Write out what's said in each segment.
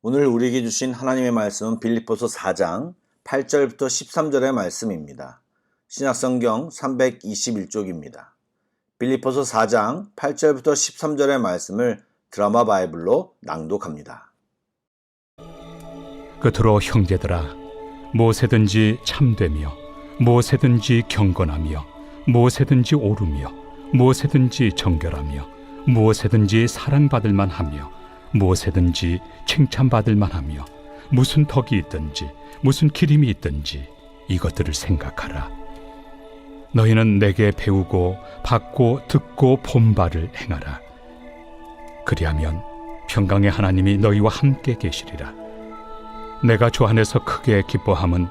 오늘 우리에게 주신 하나님의 말씀은 빌립보서 4장 8절부터 13절의 말씀입니다. 신약성경 321쪽입니다. 빌립보서 4장 8절부터 13절의 말씀을 드라마 바이블로 낭독합니다. 그토록 형제들아, 무엇에든지 참되며 무엇에든지 경건하며 무엇에든지 옳으며 무엇에든지 정결하며 무엇에든지 사랑받을 만하며 무엇에든지 칭찬받을 만하며 무슨 덕이 있든지 무슨 기림이 있든지 이것들을 생각하라. 너희는 내게 배우고 받고 듣고 본 바를 행하라. 그리하면 평강의 하나님이 너희와 함께 계시리라. 내가 주 안에서 크게 기뻐함은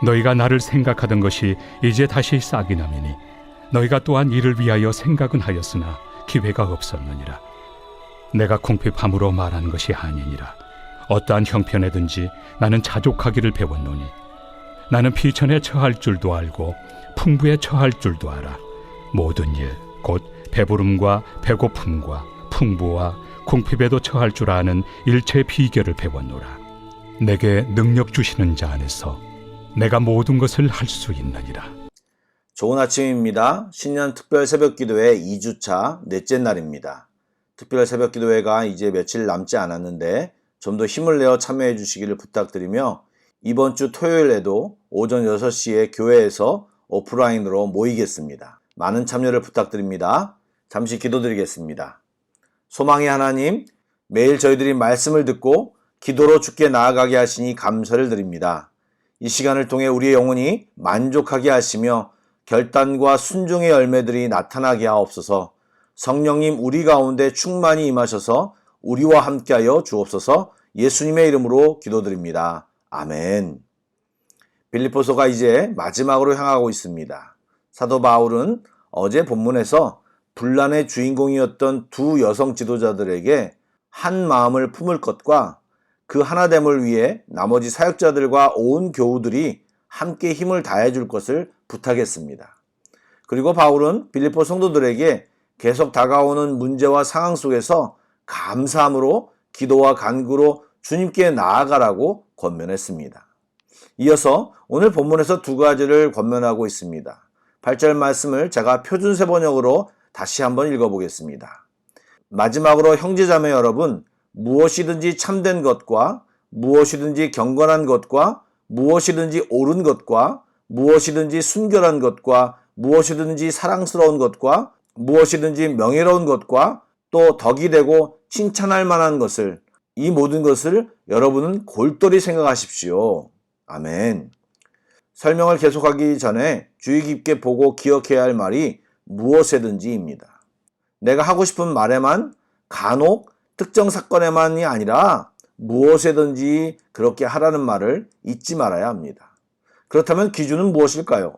너희가 나를 생각하던 것이 이제 다시 싹이 나매니 너희가 또한 이를 위하여 생각은 하였으나 기회가 없었느니라. 내가 궁핍함으로 말하는 것이 아니니라. 어떠한 형편에든지 나는 자족하기를 배웠노니 나는 비천에 처할 줄도 알고 풍부에 처할 줄도 알아. 모든 일 곧 배부름과 배고픔과 풍부와 궁핍에도 처할 줄 아는 일체의 비결을 배웠노라. 내게 능력 주시는 자 안에서 내가 모든 것을 할 수 있느니라. 좋은 아침입니다. 신년 특별 새벽기도회 2주차 넷째 날입니다. 특별 새벽기도회가 이제 며칠 남지 않았는데 좀 더 힘을 내어 참여해 주시기를 부탁드리며 이번 주 토요일에도 오전 6시에 교회에서 오프라인으로 모이겠습니다. 많은 참여를 부탁드립니다. 잠시 기도드리겠습니다. 소망의 하나님, 매일 저희들이 말씀을 듣고 기도로 주께 나아가게 하시니 감사를 드립니다. 이 시간을 통해 우리의 영혼이 만족하게 하시며 결단과 순종의 열매들이 나타나게 하옵소서. 성령님 우리 가운데 충만히 임하셔서 우리와 함께하여 주옵소서. 예수님의 이름으로 기도드립니다. 아멘. 빌립보서가 이제 마지막으로 향하고 있습니다. 사도 바울은 어제 본문에서 분란의 주인공이었던 두 여성 지도자들에게 한 마음을 품을 것과 그 하나됨을 위해 나머지 사역자들과 온 교우들이 함께 힘을 다해 줄 것을 부탁했습니다. 그리고 바울은 빌립보 성도들에게 계속 다가오는 문제와 상황 속에서 감사함으로 기도와 간구로 주님께 나아가라고 권면했습니다. 이어서 오늘 본문에서 두 가지를 권면하고 있습니다. 8절 말씀을 제가 표준세 번역으로 다시 한번 읽어보겠습니다. 마지막으로 형제자매 여러분, 무엇이든지 참된 것과 무엇이든지 경건한 것과 무엇이든지 옳은 것과 무엇이든지 순결한 것과 무엇이든지 사랑스러운 것과 무엇이든지 명예로운 것과 또 덕이 되고 칭찬할 만한 것을, 이 모든 것을 여러분은 골똘히 생각하십시오. 아멘. 설명을 계속하기 전에 주의 깊게 보고 기억해야 할 말이 무엇이든지입니다. 내가 하고 싶은 말에만, 간혹 특정 사건에만이 아니라 무엇이든지 그렇게 하라는 말을 잊지 말아야 합니다. 그렇다면 기준은 무엇일까요?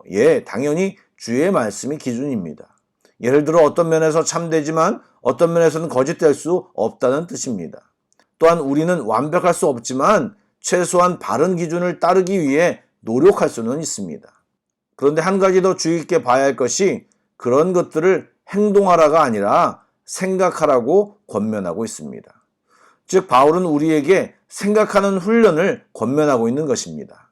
당연히 주의 말씀이 기준입니다. 예를 들어 어떤 면에서 참되지만 어떤 면에서는 거짓될 수 없다는 뜻입니다. 또한 우리는 완벽할 수 없지만 최소한 바른 기준을 따르기 위해 노력할 수는 있습니다. 그런데 한 가지 더 주의 깊게 봐야 할 것이 그런 것들을 행동하라가 아니라 생각하라고 권면하고 있습니다. 즉 바울은 우리에게 생각하는 훈련을 권면하고 있는 것입니다.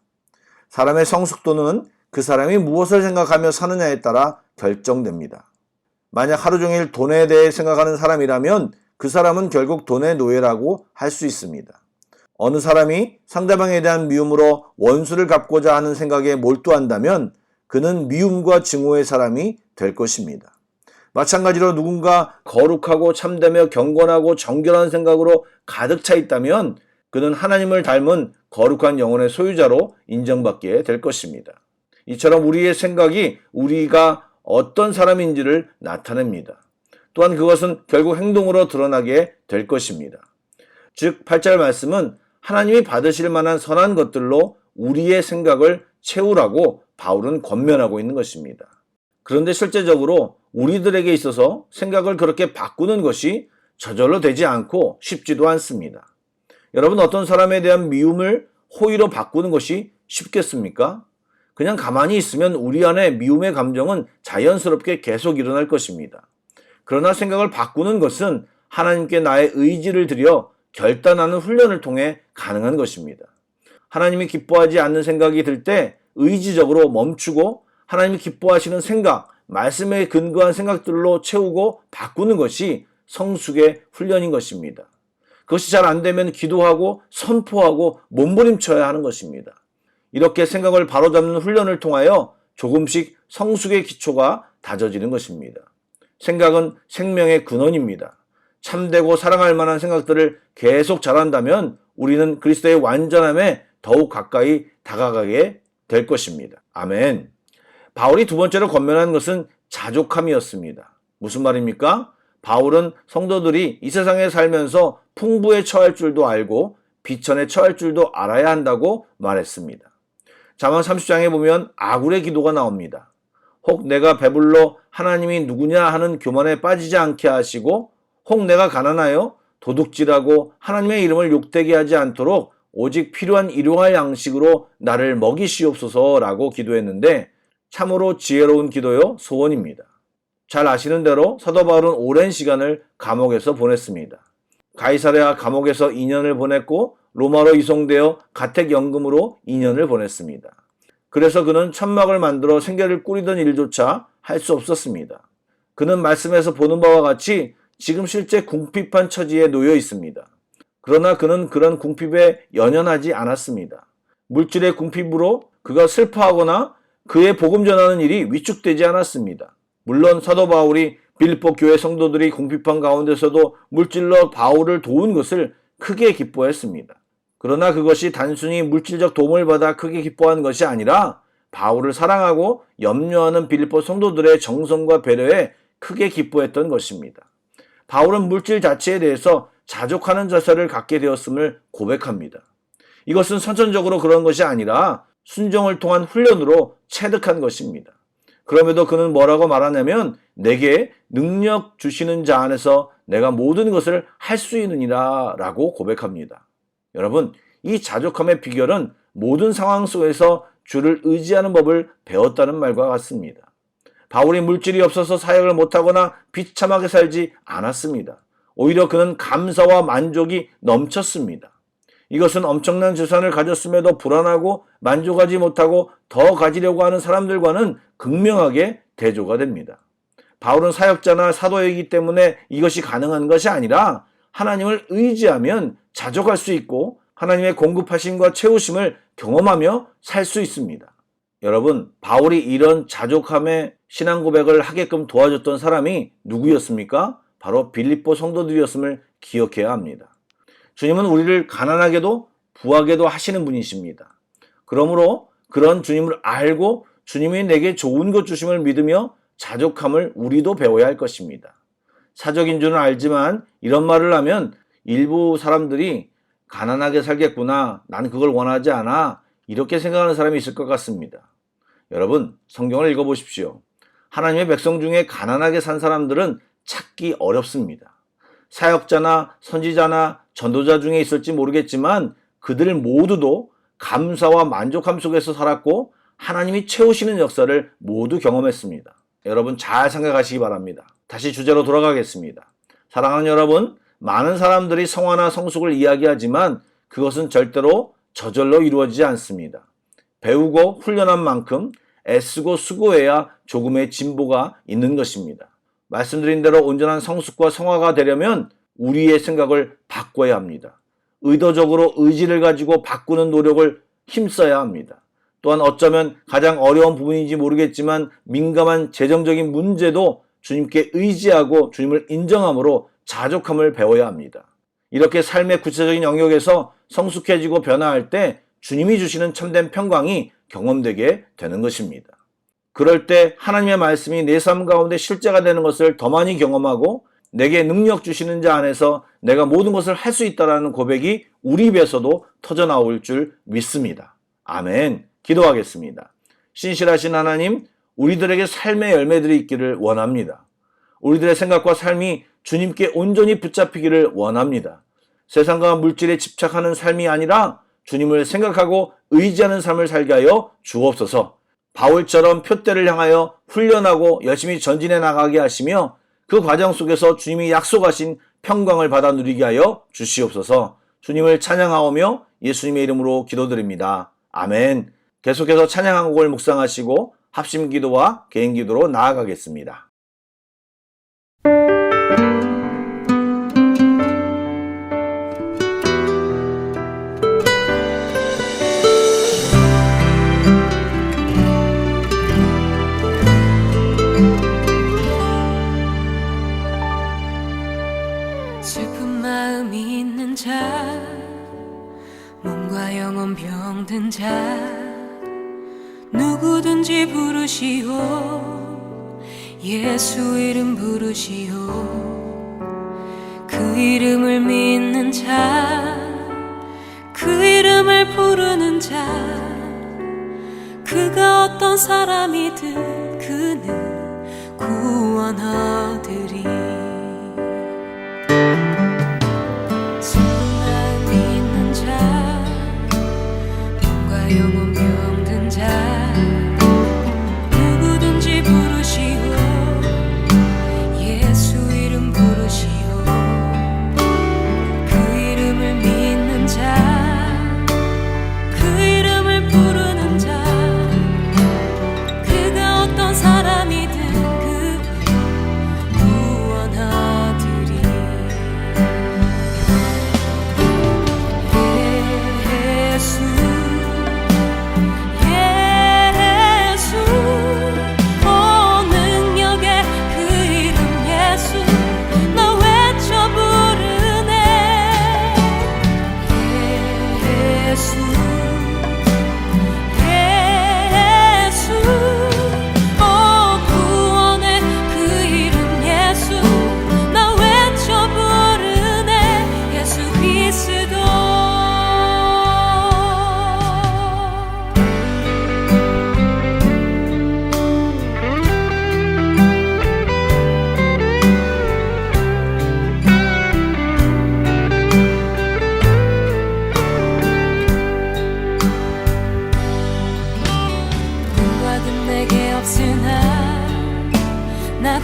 사람의 성숙도는 그 사람이 무엇을 생각하며 사느냐에 따라 결정됩니다. 만약 하루 종일 돈에 대해 생각하는 사람이라면 그 사람은 결국 돈의 노예라고 할 수 있습니다. 어느 사람이 상대방에 대한 미움으로 원수를 갚고자 하는 생각에 몰두한다면 그는 미움과 증오의 사람이 될 것입니다. 마찬가지로 누군가 거룩하고 참되며 경건하고 정결한 생각으로 가득 차 있다면 그는 하나님을 닮은 거룩한 영혼의 소유자로 인정받게 될 것입니다. 이처럼 우리의 생각이 우리가 어떤 사람인지를 나타냅니다. 또한 그것은 결국 행동으로 드러나게 될 것입니다. 즉 8절 말씀은 하나님이 받으실 만한 선한 것들로 우리의 생각을 채우라고 바울은 권면하고 있는 것입니다. 그런데 실제적으로 우리들에게 있어서 생각을 그렇게 바꾸는 것이 저절로 되지 않고 쉽지도 않습니다. 여러분, 어떤 사람에 대한 미움을 호의로 바꾸는 것이 쉽겠습니까? 그냥 가만히 있으면 우리 안에 미움의 감정은 자연스럽게 계속 일어날 것입니다. 그러나 생각을 바꾸는 것은 하나님께 나의 의지를 드려 결단하는 훈련을 통해 가능한 것입니다. 하나님이 기뻐하지 않는 생각이 들 때 의지적으로 멈추고 하나님이 기뻐하시는 생각, 말씀에 근거한 생각들로 채우고 바꾸는 것이 성숙의 훈련인 것입니다. 그것이 잘 안 되면 기도하고 선포하고 몸부림쳐야 하는 것입니다. 이렇게 생각을 바로잡는 훈련을 통하여 조금씩 성숙의 기초가 다져지는 것입니다. 생각은 생명의 근원입니다. 참되고 사랑할 만한 생각들을 계속 잘한다면 우리는 그리스도의 완전함에 더욱 가까이 다가가게 될 것입니다. 아멘. 바울이 두 번째로 권면한 것은 자족함이었습니다. 무슨 말입니까? 바울은 성도들이 이 세상에 살면서 풍부에 처할 줄도 알고 비천에 처할 줄도 알아야 한다고 말했습니다. 잠언 30장에 보면 아굴의 기도가 나옵니다. 혹 내가 배불러 하나님이 누구냐 하는 교만에 빠지지 않게 하시고 혹 내가 가난하여 도둑질하고 하나님의 이름을 욕되게 하지 않도록 오직 필요한 일용할 양식으로 나를 먹이시옵소서라고 기도했는데 참으로 지혜로운 기도요 소원입니다. 잘 아시는 대로 사도 바울은 오랜 시간을 감옥에서 보냈습니다. 가이사랴 감옥에서 2년을 보냈고 로마로 이송되어 가택연금으로 2년을 보냈습니다. 그래서 그는 천막을 만들어 생계를 꾸리던 일조차 할 수 없었습니다. 그는 말씀에서 보는 바와 같이 지금 실제 궁핍한 처지에 놓여 있습니다. 그러나 그는 그런 궁핍에 연연하지 않았습니다. 물질의 궁핍으로 그가 슬퍼하거나 그의 복음 전하는 일이 위축되지 않았습니다. 물론 사도 바울이 빌립보 교회 성도들이 궁핍한 가운데서도 물질로 바울을 도운 것을 크게 기뻐했습니다. 그러나 그것이 단순히 물질적 도움을 받아 크게 기뻐한 것이 아니라 바울을 사랑하고 염려하는 빌립보 성도들의 정성과 배려에 크게 기뻐했던 것입니다. 바울은 물질 자체에 대해서 자족하는 자세를 갖게 되었음을 고백합니다. 이것은 선천적으로 그런 것이 아니라 순종을 통한 훈련으로 체득한 것입니다. 그럼에도 그는 뭐라고 말하냐면 내게 능력 주시는 자 안에서 내가 모든 것을 할 수 있느니라 라고 고백합니다. 여러분, 이 자족함의 비결은 모든 상황 속에서 주를 의지하는 법을 배웠다는 말과 같습니다. 바울이 물질이 없어서 사역을 못하거나 비참하게 살지 않았습니다. 오히려 그는 감사와 만족이 넘쳤습니다. 이것은 엄청난 재산을 가졌음에도 불안하고 만족하지 못하고 더 가지려고 하는 사람들과는 극명하게 대조가 됩니다. 바울은 사역자나 사도이기 때문에 이것이 가능한 것이 아니라 하나님을 의지하면 자족할 수 있고 하나님의 공급하심과 채우심을 경험하며 살 수 있습니다. 여러분, 바울이 이런 자족함의 신앙 고백을 하게끔 도와줬던 사람이 누구였습니까? 바로 빌립보 성도들이었음을 기억해야 합니다. 주님은 우리를 가난하게도 부하게도 하시는 분이십니다. 그러므로 그런 주님을 알고 주님이 내게 좋은 것 주심을 믿으며 자족함을 우리도 배워야 할 것입니다. 사적인 줄은 알지만 이런 말을 하면 일부 사람들이 가난하게 살겠구나, 난 그걸 원하지 않아, 이렇게 생각하는 사람이 있을 것 같습니다. 여러분, 성경을 읽어보십시오. 하나님의 백성 중에 가난하게 산 사람들은 찾기 어렵습니다. 사역자나 선지자나 전도자 중에 있을지 모르겠지만 그들 모두도 감사와 만족함 속에서 살았고 하나님이 채우시는 역사를 모두 경험했습니다. 여러분 잘 생각하시기 바랍니다. 다시 주제로 돌아가겠습니다. 사랑하는 여러분, 많은 사람들이 성화나 성숙을 이야기하지만 그것은 절대로 저절로 이루어지지 않습니다. 배우고 훈련한 만큼 애쓰고 수고해야 조금의 진보가 있는 것입니다. 말씀드린 대로 온전한 성숙과 성화가 되려면 우리의 생각을 바꿔야 합니다. 의도적으로 의지를 가지고 바꾸는 노력을 힘써야 합니다. 또한 어쩌면 가장 어려운 부분인지 모르겠지만 민감한 재정적인 문제도 주님께 의지하고 주님을 인정함으로 자족함을 배워야 합니다. 이렇게 삶의 구체적인 영역에서 성숙해지고 변화할 때 주님이 주시는 참된 평강이 경험되게 되는 것입니다. 그럴 때 하나님의 말씀이 내 삶 가운데 실제가 되는 것을 더 많이 경험하고 내게 능력 주시는 자 안에서 내가 모든 것을 할 수 있다는 고백이 우리 입에서도 터져나올 줄 믿습니다. 아멘. 기도하겠습니다. 신실하신 하나님, 우리들에게 삶의 열매들이 있기를 원합니다. 우리들의 생각과 삶이 주님께 온전히 붙잡히기를 원합니다. 세상과 물질에 집착하는 삶이 아니라 주님을 생각하고 의지하는 삶을 살게 하여 주옵소서. 바울처럼 표대를 향하여 훈련하고 열심히 전진해 나가게 하시며 그 과정 속에서 주님이 약속하신 평강을 받아 누리게 하여 주시옵소서. 주님을 찬양하오며 예수님의 이름으로 기도드립니다. 아멘. 계속해서 찬양 한 곡을 묵상하시고 합심 기도와 개인 기도로 나아가겠습니다. 슬픈 마음이 있는 자, 몸과 영혼 병든 자, 누구든지 부르시오. 예수 이름 부르시오. 그 이름을 믿는 자, 그 이름을 부르는 자, 그가 어떤 사람이든 그는 구원하리니. 영혼 병든 자, 누구든지 부르시오. 예수 이름 부르시오. 그 이름을 믿는 자, 그 이름을 부르는 자, 그가 어떤 사람이든 그 구원하리니. 예수 내게 없으나 나